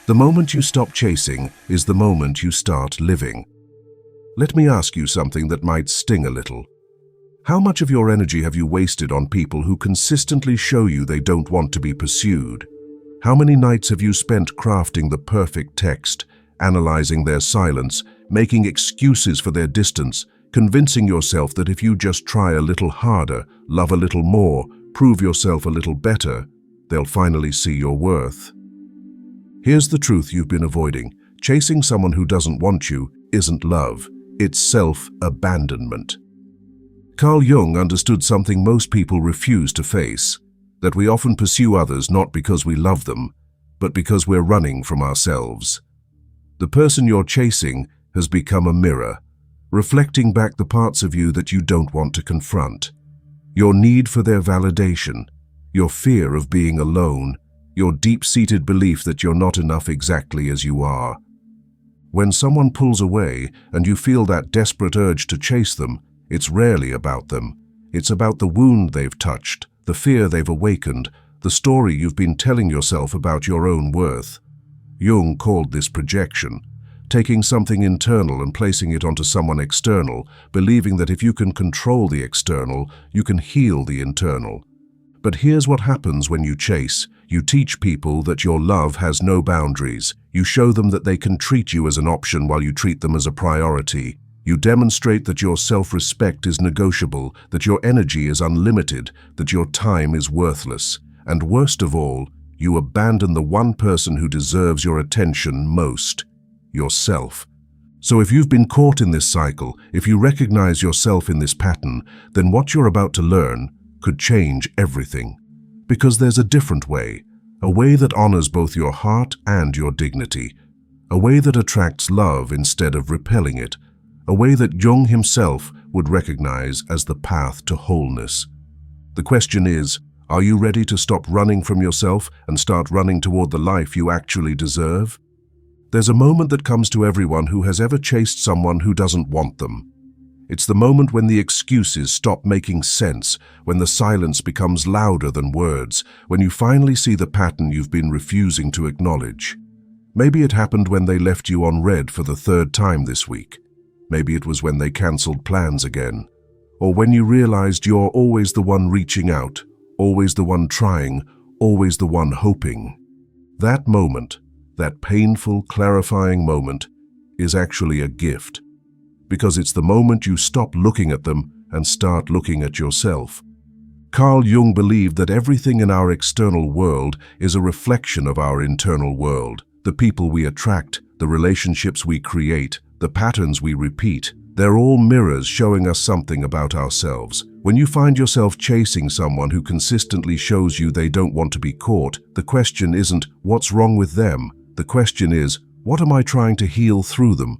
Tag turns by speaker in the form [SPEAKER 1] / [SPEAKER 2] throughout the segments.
[SPEAKER 1] The moment you stop chasing is the moment you start living. Let me ask you something that might sting a little. How much of your energy have you wasted on people who consistently show you they don't want to be pursued? How many nights have you spent crafting the perfect text, analyzing their silence, making excuses for their distance, convincing yourself that if you just try a little harder, love a little more, prove yourself a little better, they'll finally see your worth? Here's the truth you've been avoiding. Chasing someone who doesn't want you isn't love, it's self-abandonment. Carl Jung understood something most people refuse to face, that we often pursue others not because we love them, but because we're running from ourselves. The person you're chasing has become a mirror, reflecting back the parts of you that you don't want to confront. Your need for their validation, your fear of being alone, your deep-seated belief that you're not enough exactly as you are. When someone pulls away and you feel that desperate urge to chase them, it's rarely about them. It's about the wound they've touched, the fear they've awakened, the story you've been telling yourself about your own worth. Jung called this projection, taking something internal and placing it onto someone external, believing that if you can control the external, you can heal the internal. But here's what happens when you chase. You teach people that your love has no boundaries. You show them that they can treat you as an option while you treat them as a priority. You demonstrate that your self-respect is negotiable, that your energy is unlimited, that your time is worthless. And worst of all, you abandon the one person who deserves your attention most, yourself. So if you've been caught in this cycle, if you recognize yourself in this pattern, then what you're about to learn could change everything. Because there's a different way, a way that honors both your heart and your dignity, a way that attracts love instead of repelling it, a way that Jung himself would recognize as the path to wholeness. The question is, are you ready to stop running from yourself and start running toward the life you actually deserve? There's a moment that comes to everyone who has ever chased someone who doesn't want them. It's the moment when the excuses stop making sense, when the silence becomes louder than words, when you finally see the pattern you've been refusing to acknowledge. Maybe it happened when they left you on red for the third time this week. Maybe it was when they cancelled plans again. Or when you realized you're always the one reaching out, always the one trying, always the one hoping. That moment, that painful, clarifying moment, is actually a gift. Because it's the moment you stop looking at them and start looking at yourself. Carl Jung believed that everything in our external world is a reflection of our internal world. The people we attract, the relationships we create, the patterns we repeat, they're all mirrors showing us something about ourselves. When you find yourself chasing someone who consistently shows you they don't want to be caught, the question isn't, what's wrong with them? The question is, what am I trying to heal through them?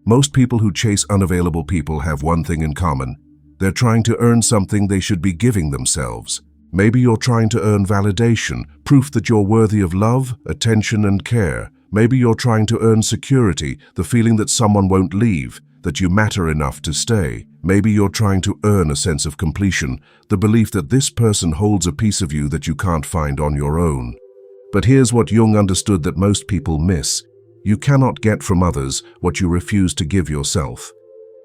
[SPEAKER 1] Most people who chase unavailable people have one thing in common. They're trying to earn something they should be giving themselves. Maybe you're trying to earn validation, proof that you're worthy of love, attention, and care. Maybe you're trying to earn security, the feeling that someone won't leave, that you matter enough to stay. Maybe you're trying to earn a sense of completion, the belief that this person holds a piece of you that you can't find on your own. But here's what Jung understood that most people miss. You cannot get from others what you refuse to give yourself.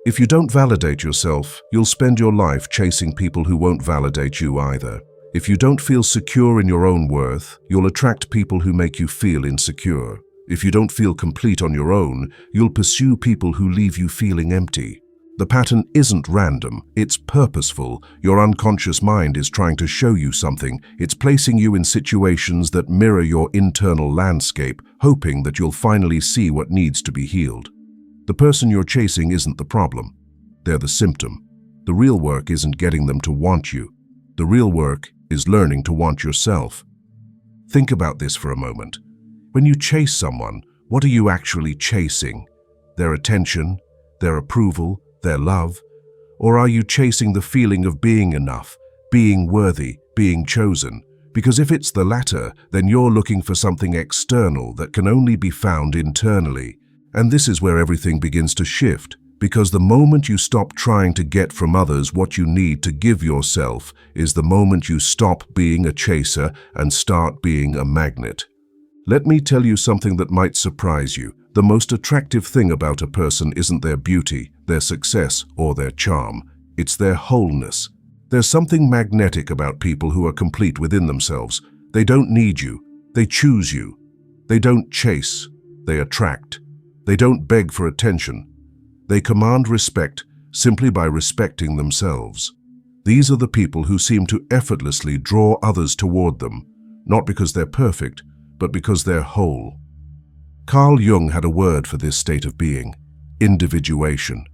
[SPEAKER 1] If you don't validate yourself, you'll spend your life chasing people who won't validate you either. If you don't feel secure in your own worth, you'll attract people who make you feel insecure. If you don't feel complete on your own, you'll pursue people who leave you feeling empty. The pattern isn't random, it's purposeful. Your unconscious mind is trying to show you something. It's placing you in situations that mirror your internal landscape, hoping that you'll finally see what needs to be healed. The person you're chasing isn't the problem. They're the symptom. The real work isn't getting them to want you. The real work is learning to want yourself. Think about this for a moment. When you chase someone, what are you actually chasing? Their attention, their approval, their love? Or are you chasing the feeling of being enough, being worthy, being chosen? Because if it's the latter, then you're looking for something external that can only be found internally. And this is where everything begins to shift, because the moment you stop trying to get from others what you need to give yourself is the moment you stop being a chaser and start being a magnet. Let me tell you something that might surprise you. The most attractive thing about a person isn't their beauty, their success, or their charm. It's their wholeness. There's something magnetic about people who are complete within themselves. They don't need you. They choose you. They don't chase. They attract. They don't beg for attention. They command respect simply by respecting themselves. These are the people who seem to effortlessly draw others toward them, not because they're perfect, but because they're whole. Carl Jung had a word for this state of being: individuation.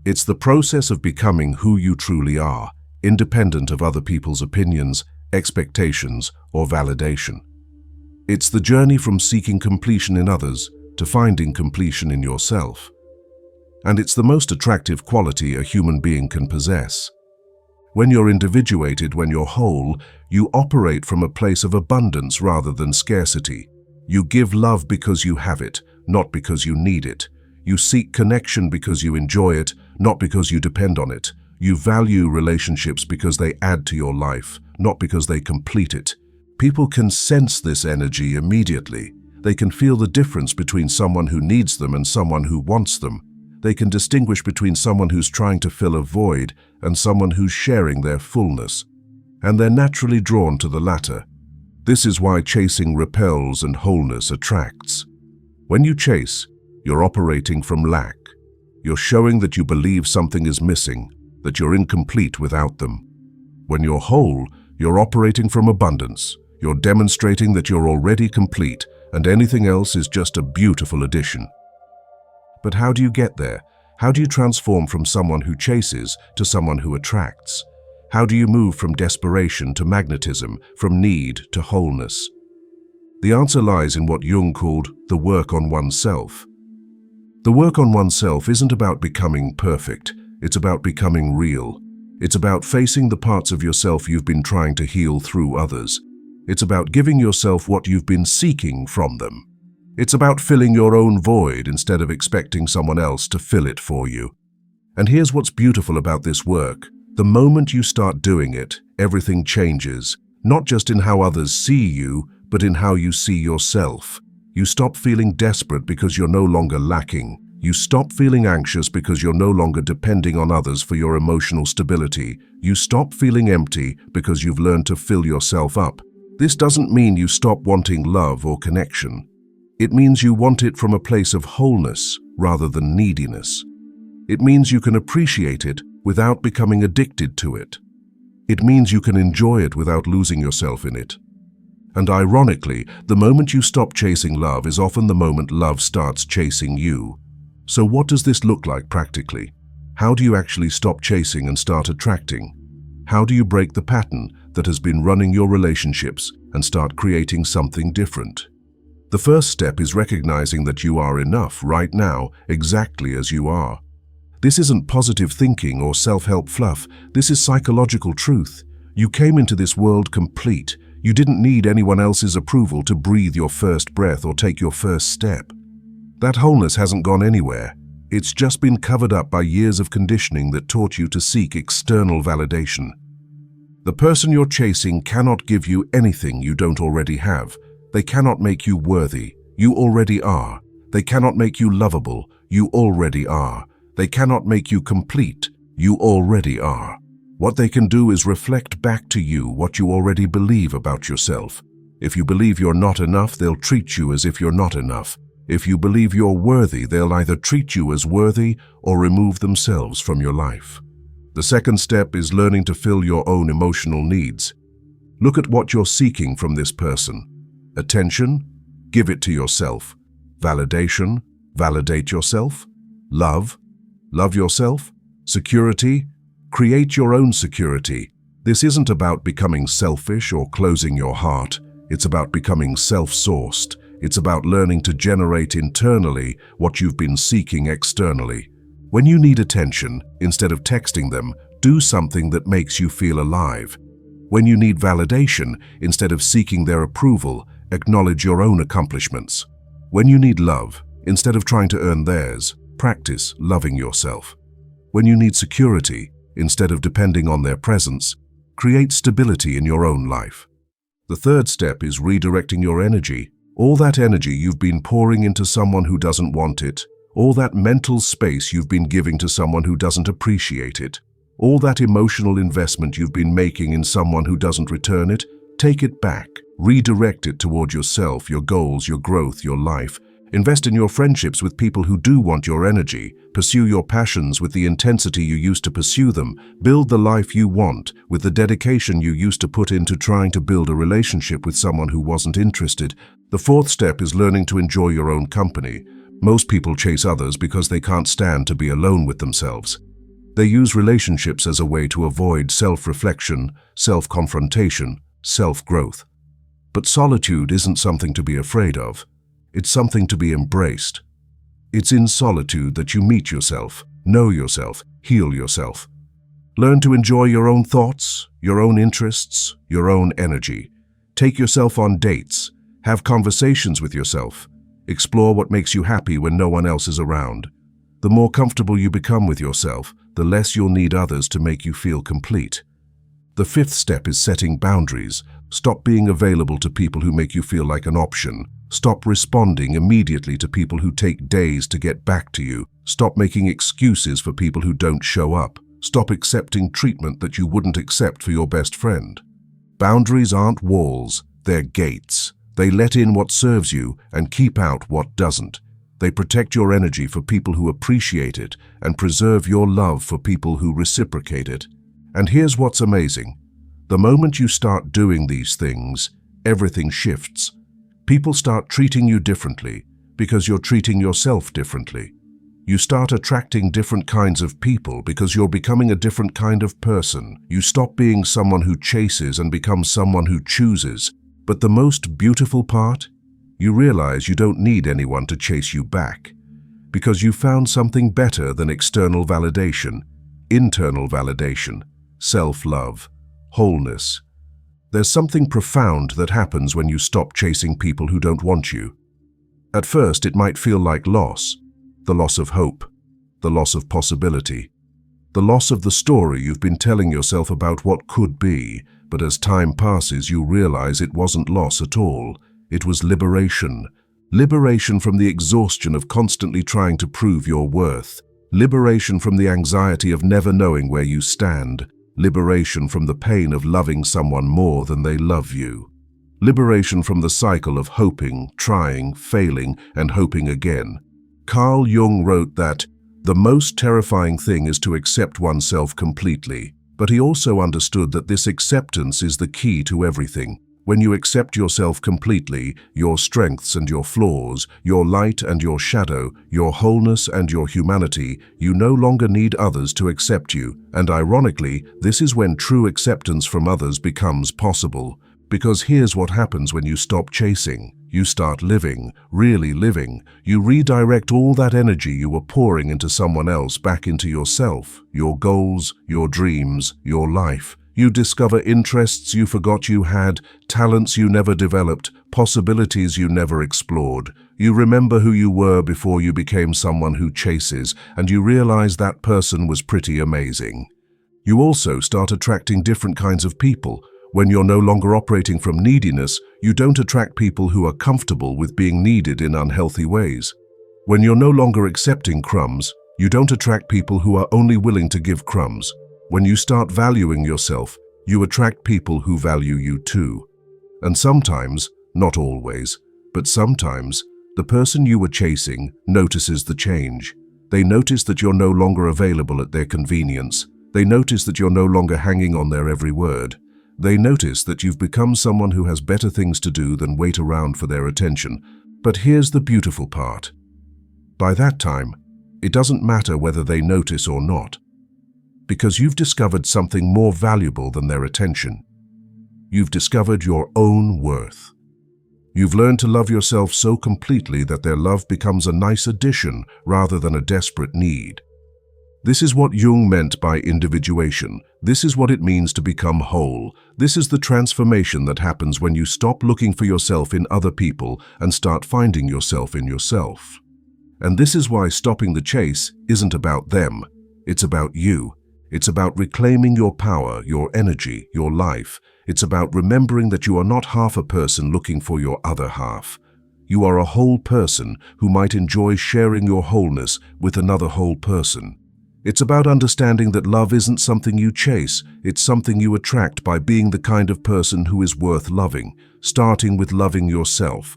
[SPEAKER 1] It's the process of becoming who you truly are, independent of other people's opinions, expectations, or validation. It's the journey from seeking completion in others to finding completion in yourself. And it's the most attractive quality a human being can possess. When you're individuated, when you're whole, you operate from a place of abundance rather than scarcity. You give love because you have it, not because you need it. You seek connection because you enjoy it, not because you depend on it. You value relationships because they add to your life, not because they complete it. People can sense this energy immediately. They can feel the difference between someone who needs them and someone who wants them. They can distinguish between someone who's trying to fill a void and someone who's sharing their fullness. And they're naturally drawn to the latter. This is why chasing repels and wholeness attracts. When you chase, you're operating from lack. You're showing that you believe something is missing, that you're incomplete without them. When you're whole, you're operating from abundance. You're demonstrating that you're already complete, and anything else is just a beautiful addition. But how do you get there? How do you transform from someone who chases to someone who attracts? How do you move from desperation to magnetism, from need to wholeness? The answer lies in what Jung called the work on oneself. The work on oneself isn't about becoming perfect. It's about becoming real. It's about facing the parts of yourself you've been trying to heal through others. It's about giving yourself what you've been seeking from them. It's about filling your own void instead of expecting someone else to fill it for you. And here's what's beautiful about this work. The moment you start doing it, everything changes, not just in how others see you, but in how you see yourself. You stop feeling desperate because you're no longer lacking. You stop feeling anxious because you're no longer depending on others for your emotional stability. You stop feeling empty because you've learned to fill yourself up. This doesn't mean you stop wanting love or connection. It means you want it from a place of wholeness rather than neediness. It means you can appreciate it without becoming addicted to it. It means you can enjoy it without losing yourself in it. And ironically, the moment you stop chasing love is often the moment love starts chasing you. So what does this look like practically? How do you actually stop chasing and start attracting? How do you break the pattern that has been running your relationships and start creating something different? The first step is recognizing that you are enough right now, exactly as you are. This isn't positive thinking or self-help fluff. This is psychological truth. You came into this world complete. You didn't need anyone else's approval to breathe your first breath or take your first step. That wholeness hasn't gone anywhere. It's just been covered up by years of conditioning that taught you to seek external validation. The person you're chasing cannot give you anything you don't already have. They cannot make you worthy. You already are. They cannot make you lovable. You already are. They cannot make you complete. You already are. What they can do is reflect back to you what you already believe about yourself. If you believe you're not enough, they'll treat you as if you're not enough. If you believe you're worthy, they'll either treat you as worthy or remove themselves from your life. The second step is learning to fill your own emotional needs. Look at what you're seeking from this person. Attention? Give it to yourself. Validation? Validate yourself. Love? Love yourself. Security? Create your own security. This isn't about becoming selfish or closing your heart. It's about becoming self-sourced. It's about learning to generate internally what you've been seeking externally. When you need attention, instead of texting them, do something that makes you feel alive. When you need validation, instead of seeking their approval, acknowledge your own accomplishments. When you need love, instead of trying to earn theirs, practice loving yourself. When you need security, instead of depending on their presence, create stability in your own life. The third step is redirecting your energy, All that energy you've been pouring into someone who doesn't want it, all that mental space you've been giving to someone who doesn't appreciate it, all that emotional investment you've been making in someone who doesn't return it, take it back. Redirect it toward yourself, your goals, your growth, your life. Invest in your friendships with people who do want your energy. Pursue your passions with the intensity you used to pursue them. Build the life you want with the dedication you used to put into trying to build a relationship with someone who wasn't interested. The fourth step is learning to enjoy your own company. Most people chase others because they can't stand to be alone with themselves. They use relationships as a way to avoid self-reflection, self-confrontation, self-growth. But solitude isn't something to be afraid of. It's something to be embraced. It's in solitude that you meet yourself, know yourself, heal yourself. Learn to enjoy your own thoughts, your own interests, your own energy. Take yourself on dates. Have conversations with yourself. Explore what makes you happy when no one else is around. The more comfortable you become with yourself, the less you'll need others to make you feel complete. The fifth step is setting boundaries. Stop being available to people who make you feel like an option. Stop responding immediately to people who take days to get back to you. Stop making excuses for people who don't show up. Stop accepting treatment that you wouldn't accept for your best friend. Boundaries aren't walls, they're gates. They let in what serves you and keep out what doesn't. They protect your energy for people who appreciate it and preserve your love for people who reciprocate it. And here's what's amazing. The moment you start doing these things, everything shifts. People start treating you differently because you're treating yourself differently. You start attracting different kinds of people because you're becoming a different kind of person. You stop being someone who chases and become someone who chooses. But the most beautiful part? You realize you don't need anyone to chase you back because you found something better than external validation, internal validation, self-love, wholeness. There's something profound that happens when you stop chasing people who don't want you. At first, it might feel like loss, the loss of hope, the loss of possibility, the loss of the story you've been telling yourself about what could be, but as time passes, you realize it wasn't loss at all. It was liberation. Liberation from the exhaustion of constantly trying to prove your worth. Liberation from the anxiety of never knowing where you stand. Liberation from the pain of loving someone more than they love you. Liberation from the cycle of hoping, trying, failing, and hoping again. Carl Jung wrote that, "The most terrifying thing is to accept oneself completely." But he also understood that this acceptance is the key to everything. When you accept yourself completely, your strengths and your flaws, your light and your shadow, your wholeness and your humanity, you no longer need others to accept you. And ironically, this is when true acceptance from others becomes possible. Because here's what happens when you stop chasing. You start living, really living. You redirect all that energy you were pouring into someone else back into yourself, your goals, your dreams, your life. You discover interests you forgot you had, talents you never developed, possibilities you never explored. You remember who you were before you became someone who chases, and you realize that person was pretty amazing. You also start attracting different kinds of people. When you're no longer operating from neediness, you don't attract people who are comfortable with being needed in unhealthy ways. When you're no longer accepting crumbs, you don't attract people who are only willing to give crumbs. When you start valuing yourself, you attract people who value you too. And sometimes, not always, but sometimes, the person you were chasing notices the change. They notice that you're no longer available at their convenience. They notice that you're no longer hanging on their every word. They notice that you've become someone who has better things to do than wait around for their attention. But here's the beautiful part. By that time, it doesn't matter whether they notice or not, because you've discovered something more valuable than their attention. You've discovered your own worth. You've learned to love yourself so completely that their love becomes a nice addition rather than a desperate need. This is what Jung meant by individuation. This is what it means to become whole. This is the transformation that happens when you stop looking for yourself in other people and start finding yourself in yourself. And this is why stopping the chase isn't about them. It's about you. It's about reclaiming your power, your energy, your life. It's about remembering that you are not half a person looking for your other half. You are a whole person who might enjoy sharing your wholeness with another whole person. It's about understanding that love isn't something you chase, it's something you attract by being the kind of person who is worth loving, starting with loving yourself.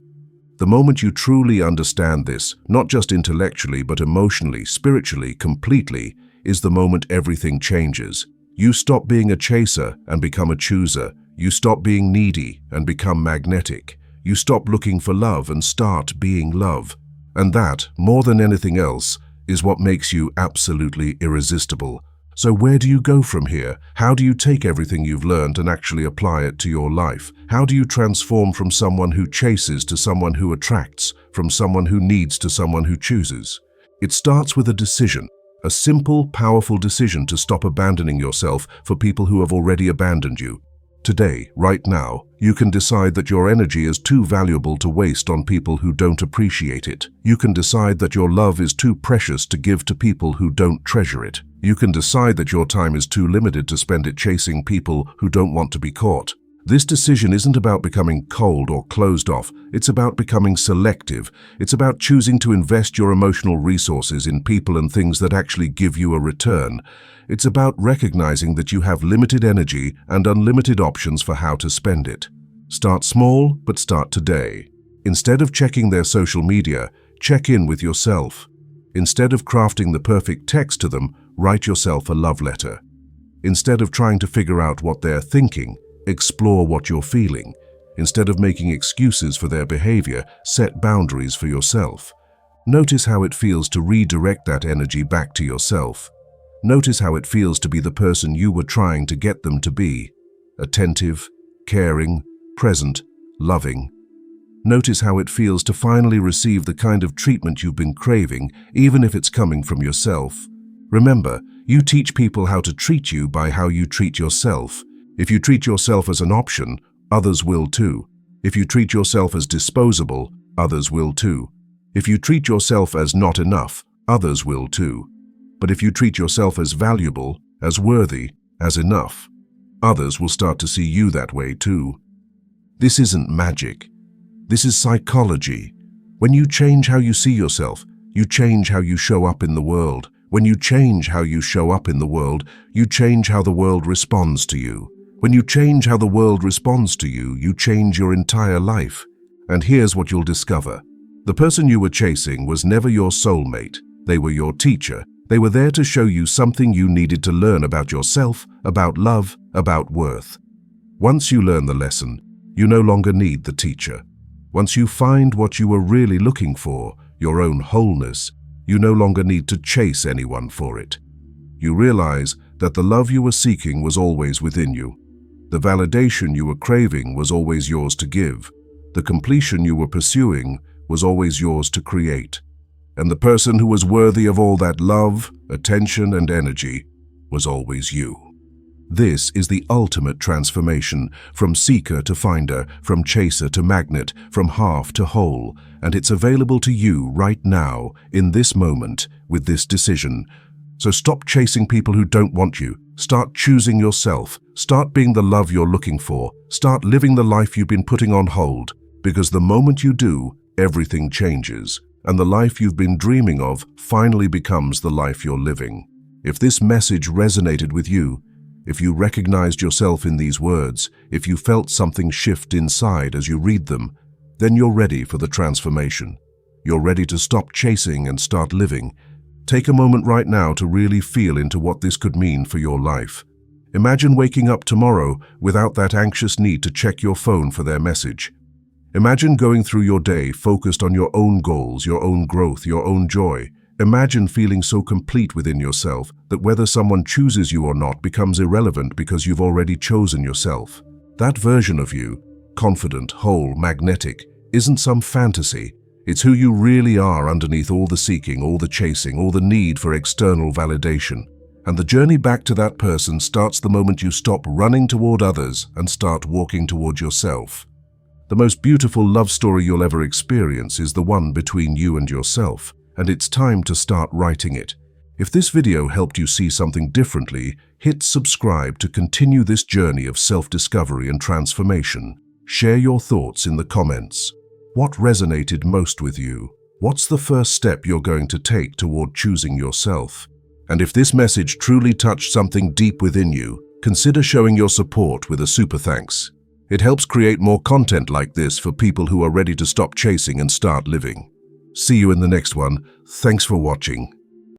[SPEAKER 1] The moment you truly understand this, not just intellectually but emotionally, spiritually, completely, is the moment everything changes. You stop being a chaser and become a chooser. You stop being needy and become magnetic. You stop looking for love and start being love. And that, more than anything else, is what makes you absolutely irresistible. So where do you go from here? How do you take everything you've learned and actually apply it to your life? How do you transform from someone who chases to someone who attracts, from someone who needs to someone who chooses? It starts with a decision, a simple, powerful decision to stop abandoning yourself for people who have already abandoned you. Today, right now, you can decide that your energy is too valuable to waste on people who don't appreciate it. You can decide that your love is too precious to give to people who don't treasure it. You can decide that your time is too limited to spend it chasing people who don't want to be caught. This decision isn't about becoming cold or closed off. It's about becoming selective. It's about choosing to invest your emotional resources in people and things that actually give you a return. It's about recognizing that you have limited energy and unlimited options for how to spend it. Start small, but start today. Instead of checking their social media, check in with yourself. Instead of crafting the perfect text to them, write yourself a love letter. Instead of trying to figure out what they're thinking, explore what you're feeling. Instead of making excuses for their behavior, set boundaries for yourself. Notice how it feels to redirect that energy back to yourself. Notice how it feels to be the person you were trying to get them to be. Attentive, caring, present, loving. Notice how it feels to finally receive the kind of treatment you've been craving, even if it's coming from yourself. Remember, you teach people how to treat you by how you treat yourself. If you treat yourself as an option, others will too. If you treat yourself as disposable, others will too. If you treat yourself as not enough, others will too. But if you treat yourself as valuable, as worthy, as enough, others will start to see you that way too. This isn't magic. This is psychology. When you change how you see yourself, you change how you show up in the world. When you change how you show up in the world, you change how the world responds to you. When you change how the world responds to you, you change your entire life. And here's what you'll discover. The person you were chasing was never your soulmate. They were your teacher. They were there to show you something you needed to learn about yourself, about love, about worth. Once you learn the lesson, you no longer need the teacher. Once you find what you were really looking for, your own wholeness, you no longer need to chase anyone for it. You realize that the love you were seeking was always within you. The validation you were craving was always yours to give. The completion you were pursuing was always yours to create. And the person who was worthy of all that love, attention, and energy was always you. This is the ultimate transformation, from seeker to finder, from chaser to magnet, from half to whole, and it's available to you right now, in this moment, with this decision. So stop chasing people who don't want you. Start choosing yourself. Start being the love you're looking for. Start living the life you've been putting on hold, because the moment you do, everything changes, and the life you've been dreaming of finally becomes the life you're living. If this message resonated with you, if you recognized yourself in these words, if you felt something shift inside as you read them, then you're ready for the transformation. You're ready to stop chasing and start living. Take a moment right now to really feel into what this could mean for your life. Imagine waking up tomorrow without that anxious need to check your phone for their message. Imagine going through your day focused on your own goals, your own growth, your own joy. Imagine feeling so complete within yourself that whether someone chooses you or not becomes irrelevant because you've already chosen yourself. That version of you, confident, whole, magnetic, isn't some fantasy. It's who you really are underneath all the seeking, all the chasing, all the need for external validation. And the journey back to that person starts the moment you stop running toward others and start walking toward yourself. The most beautiful love story you'll ever experience is the one between you and yourself, and it's time to start writing it. If this video helped you see something differently, hit subscribe to continue this journey of self-discovery and transformation. Share your thoughts in the comments. What resonated most with you? What's the first step you're going to take toward choosing yourself? And if this message truly touched something deep within you, consider showing your support with a super thanks. It helps create more content like this for people who are ready to stop chasing and start living. See you in the next one. Thanks for watching.